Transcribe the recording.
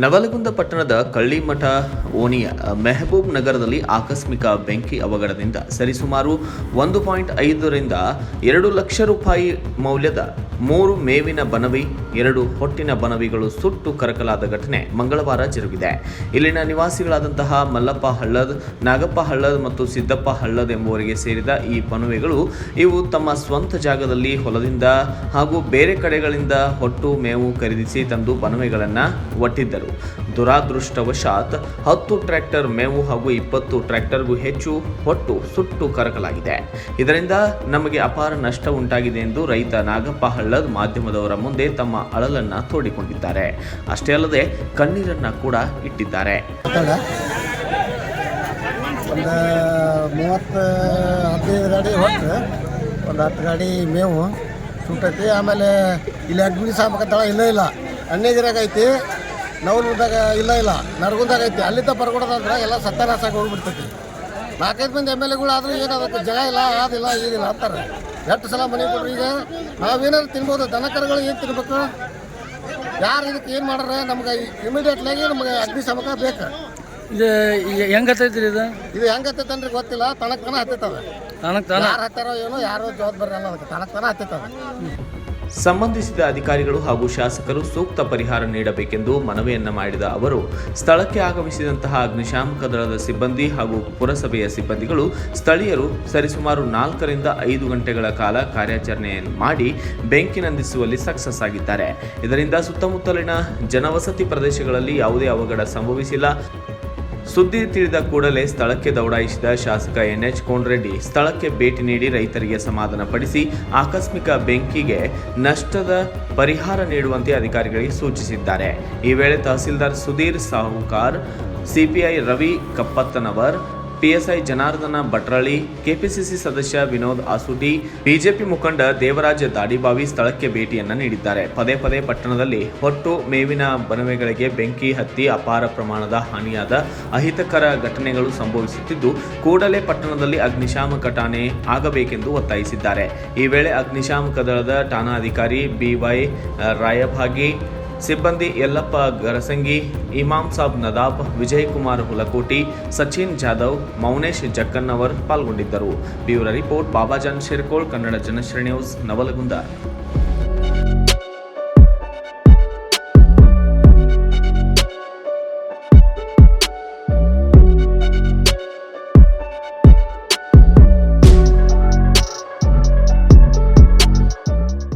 ನವಲಗುಂದ ಪಟ್ಟಣದ ಕಳ್ಳಿಮಠ ಓಣಿಯ ಮೆಹಬೂಬ್ ನಗರದಲ್ಲಿ ಆಕಸ್ಮಿಕ ಬೆಂಕಿ ಅವಘಡದಿಂದ ಸರಿಸುಮಾರು 1.5 ರಿಂದ 2 ಲಕ್ಷ ರೂಪಾಯಿ ಮೌಲ್ಯದ 3 ಮೇವಿನ ಬನವಿ 2 ಹೊಟ್ಟಿನ ಬನವಿಗಳು ಸುಟ್ಟು ಕರಕಲಾದ ಘಟನೆ ಮಂಗಳವಾರ ಜರುಗಿದೆ. ಇಲ್ಲಿನ ನಿವಾಸಿಗಳಾದಂತಹ ಮಲ್ಲಪ್ಪ ಹಳ್ಳದ್, ನಾಗಪ್ಪ ಹಳ್ಳದ್ ಮತ್ತು ಸಿದ್ದಪ್ಪ ಹಳ್ಳದ್ ಎಂಬುವರಿಗೆ ಸೇರಿದ ಈ ಬನವಿಗಳು ಇವು ತಮ್ಮ ಸ್ವಂತ ಜಾಗದಲ್ಲಿ ಹೊಲದಿಂದ ಹಾಗೂ ಬೇರೆ ಕಡೆಗಳಿಂದ ಹೊಟ್ಟು ಮೇವು ಖರೀದಿಸಿ ತಂದು ಬನವಿಗಳನ್ನು ಒಟ್ಟಿದ್ದರು. ದುರಾದೃಷ್ಟವಶಾತ್ 10 ಟ್ರ್ಯಾಕ್ಟರ್ ಮೇವು ಹಾಗೂ 20 ಟ್ರ್ಯಾಕ್ಟರ್ಗೂ ಹೆಚ್ಚು ಹೊಟ್ಟು ಸುಟ್ಟು ಕರಕಲಾಗಿದೆ. ಇದರಿಂದ ನಮಗೆ ಅಪಾರ ನಷ್ಟ ಉಂಟಾಗಿದೆ ಎಂದು ರೈತ ನಾಗಪ್ಪ ಹಳ್ಳದ್ ಮಾಧ್ಯಮದವರ ಮುಂದೆ ತಮ್ಮ ಅಳಲನ್ನ ತೋಡಿಕೊಂಡಿದ್ದಾರೆ. ಅಷ್ಟೇ ಅಲ್ಲದೆ ಕಣ್ಣೀರನ್ನ ಕೂಡ ಇಟ್ಟಿದ್ದಾರೆ. ಒಂದು 30-15 ಗಾಡಿ ಹೊಟ್ಟು ಒಂದು 10 ಗಾಡಿ ಮೇವು ಸುಟ್ಟೈತಿ. ಆಮೇಲೆ ಇಲ್ಲಿ ಅಗ್ನಿ ಸಾಮಕತ್ತಳ ಇಲ್ಲ ಅಣ್ಣಗಿರಾಗ ಐತಿ, ನವಲುದಾಗ ಇಲ್ಲ ನರಗುಂದಾಗ ಐತಿ. ಅಲ್ಲಿಂದ ಬರ್ಕೊಡೋದಂದ್ರೆ ಎಲ್ಲ ಸತ್ಯನಾಶಾಗಿ ಹೋಗ್ಬಿಡ್ತೈತಿ. 4-5 ಮಂದಿ MLAಗಳು ಆದರೂ ಏನು ಅದಕ್ಕೆ ಜಾಗ ಇಲ್ಲ, ಅದಿಲ್ಲ ಈಗಿಲ್ಲ ಅಂತಾರೆ. ಎಷ್ಟು ಸಲ ಮನೆ ಕೊಡ್ರಿ. ಈಗ ನಾವೇನಾದ್ರು ತಿನ್ಬೋದು, ದನ ಕರುಗಳು ಏನು ತಿನ್ಬೇಕು? ಯಾರು ಇದಕ್ಕೆ ಏನು ಮಾಡ್ರೆ ನಮ್ಗೆ ಇಮಿಡಿಯೇಟ್ಲಾಗಿ ನಮ್ಗೆ ಅಗ್ನಿಶಾಮಕ ಬೇಕು. ಇದು ಹೆಂಗೆ ಹತ್ತೈತ್ರಿ? ಇದು ಹೆಂಗೆ ಹತ್ತೈತಂದ್ರೆ ಗೊತ್ತಿಲ್ಲ, ತನಕ ಹತ್ತೈತವೆ. ಯಾರು ಹತ್ತಾರೋ ಏನೋ, ಯಾರೋ ಜವಾಬ್ದಾರಿ ಅಲ್ಲ, ಅದಕ್ಕೆ ತನಕ ಹತ್ತೈತವೆ. ಸಂಬಂಧಿಸಿದ ಅಧಿಕಾರಿಗಳು ಹಾಗೂ ಶಾಸಕರು ಸೂಕ್ತ ಪರಿಹಾರ ನೀಡಬೇಕೆಂದು ಮನವಿಯನ್ನ ಮಾಡಿದ ಅವರು, ಸ್ಥಳಕ್ಕೆ ಆಗಮಿಸಿದಂತಹ ಅಗ್ನಿಶಾಮಕ ದಳದ ಸಿಬ್ಬಂದಿ ಹಾಗೂ ಪುರಸಭೆಯ ಸಿಬ್ಬಂದಿಗಳು ಸ್ಥಳೀಯರು ಸರಿಸುಮಾರು 4 ರಿಂದ 5 ಗಂಟೆಗಳ ಕಾಲ ಕಾರ್ಯಾಚರಣೆಯನ್ನು ಮಾಡಿ ಬೆಂಕಿ ನಂದಿಸುವಲ್ಲಿ ಸಕ್ಸಸ್ ಆಗಿದ್ದಾರೆ. ಇದರಿಂದ ಸುತ್ತಮುತ್ತಲಿನ ಜನವಸತಿ ಪ್ರದೇಶಗಳಲ್ಲಿ ಯಾವುದೇ ಅವಘಡ ಸಂಭವಿಸಿಲ್ಲ. ಸುದ್ದಿ ತಿಳಿದ ಕೂಡಲೇ ಸ್ಥಳಕ್ಕೆ ದೌಡಾಯಿಸಿದ ಶಾಸಕ NH ಕೋನರೆಡ್ಡಿ ಸ್ಥಳಕ್ಕೆ ಭೇಟಿ ನೀಡಿ ರೈತರಿಗೆ ಸಮಾಧಾನ ಪಡಿಸಿ ಆಕಸ್ಮಿಕ ಬೆಂಕಿಗೆ ನಷ್ಟದ ಪರಿಹಾರ ನೀಡುವಂತೆ ಅಧಿಕಾರಿಗಳಿಗೆ ಸೂಚಿಸಿದ್ದಾರೆ. ಈ ವೇಳೆ ತಹಸೀಲ್ದಾರ್ ಸುಧೀರ್ ಸಾಹುಕಾರ್, CPI Ravi ಕಪ್ಪತ್ತನವರ್, PSI Janardhana Bhatrahalli, KPCC ಸದಸ್ಯ ವಿನೋದ್ ಆಸುಡಿ, ಬಿಜೆಪಿ ಮುಖಂಡ ದೇವರಾಜ ದಾಡಿಬಾವಿ ಸ್ಥಳಕ್ಕೆ ಭೇಟಿಯನ್ನ ನೀಡಿದ್ದಾರೆ. ಪದೇ ಪಟ್ಟಣದಲ್ಲಿ ಹೊಟ್ಟು ಮೇವಿನ ಬನವೆಗಳಿಗೆ ಬೆಂಕಿ ಹತ್ತಿ ಅಪಾರ ಪ್ರಮಾಣದ ಹಾನಿಯಾದ ಅಹಿತಕರ ಘಟನೆಗಳು ಸಂಭವಿಸುತ್ತಿದ್ದು, ಕೂಡಲೇ ಪಟ್ಟಣದಲ್ಲಿ ಅಗ್ನಿಶಾಮಕ ಠಾಣೆ ಆಗಬೇಕೆಂದು ಒತ್ತಾಯಿಸಿದ್ದಾರೆ. ಈ ವೇಳೆ ಅಗ್ನಿಶಾಮಕ ದಳದ ಠಾಣಾಧಿಕಾರಿ BY ರಾಯಭಾಗಿ, ಸಿಬ್ಬಂದಿ ಯಲ್ಲಪ್ಪ ಗರಸಂಗಿ, ಇಮಾಮ್ ಸಾಬ್ ನದಾಬ್, ವಿಜಯಕುಮಾರ್ ಹುಲಕೋಟಿ, ಸಚಿನ್ ಜಾಧವ್, ಮೌನೇಶ್ ಜಕ್ಕನ್ನವರ್ ಪಾಲ್ಗೊಂಡಿದ್ದರು. Bureau report Babajan Shirkol, Kannada Janashri news, Navalgund.